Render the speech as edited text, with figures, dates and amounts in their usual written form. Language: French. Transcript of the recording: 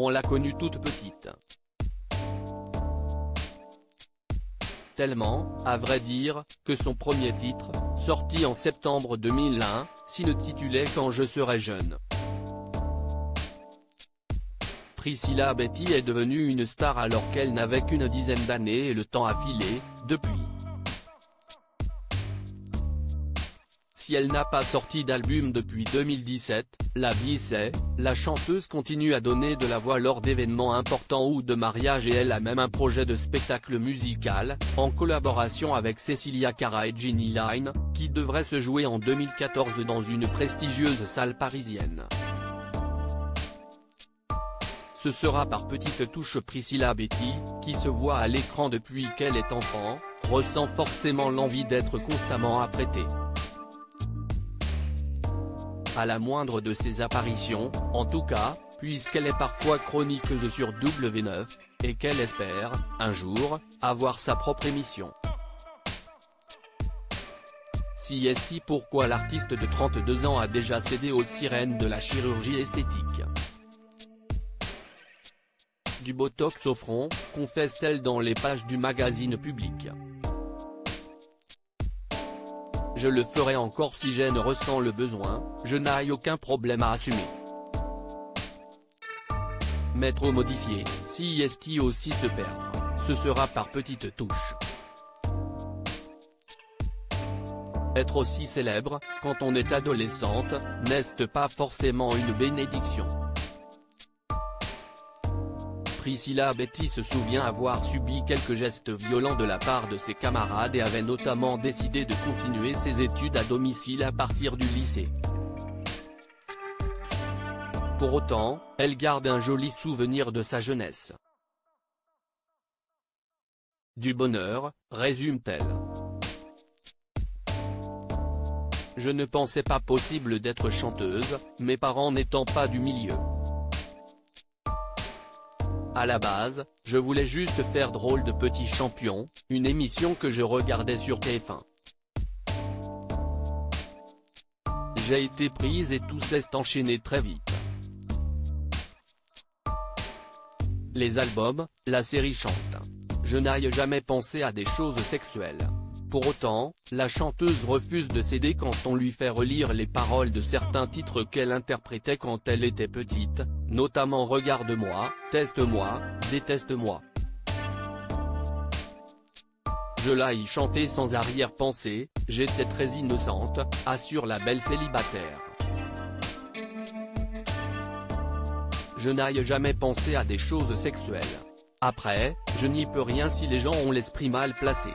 on l'a connue toute petite. Tellement, à vrai dire, que son premier titre, sorti en septembre 2001, s'intitulait « Quand je serai jeune ». Priscilla Betty est devenue une star alors qu'elle n'avait qu'une dizaine d'années et le temps a filé, depuis. Si elle n'a pas sorti d'album depuis 2017, la vie sait, la chanteuse continue à donner de la voix lors d'événements importants ou de mariages et elle a même un projet de spectacle musical, en collaboration avec Cecilia Cara et Ginny Line, qui devrait se jouer en 2014 dans une prestigieuse salle parisienne. Ce sera par petites touches. Priscilla Betty, qui se voit à l'écran depuis qu'elle est enfant, ressent forcément l'envie d'être constamment apprêtée. À la moindre de ses apparitions, en tout cas, puisqu'elle est parfois chroniqueuse sur W9, et qu'elle espère, un jour, avoir sa propre émission. Si est pourquoi l'artiste de 32 ans a déjà cédé aux sirènes de la chirurgie esthétique. Du botox au front, confesse-t-elle dans les pages du magazine Public. Je le ferai encore si je ne ressens le besoin, je n'ai aucun problème à assumer. Mais trop modifié, si est aussi se perdre, ce sera par petites touches. Être aussi célèbre, quand on est adolescente, n'est pas forcément une bénédiction. Priscilla Betty se souvient avoir subi quelques gestes violents de la part de ses camarades et avait notamment décidé de continuer ses études à domicile à partir du lycée. Pour autant, elle garde un joli souvenir de sa jeunesse. Du bonheur, résume-t-elle. Je ne pensais pas possible d'être chanteuse, mes parents n'étant pas du milieu. À la base, je voulais juste faire Drôle de petit champion, une émission que je regardais sur TF1. J'ai été prise et tout s'est enchaîné très vite. Les albums, la série chante. Je n'ai jamais pensé à des choses sexuelles. Pour autant, la chanteuse refuse de céder quand on lui fait relire les paroles de certains titres qu'elle interprétait quand elle était petite, notamment Regarde-moi, Teste-moi, Déteste-moi. Je l'ai chanté sans arrière-pensée, j'étais très innocente, assure la belle célibataire. Je n'ai jamais pensé à des choses sexuelles. Après, je n'y peux rien si les gens ont l'esprit mal placé.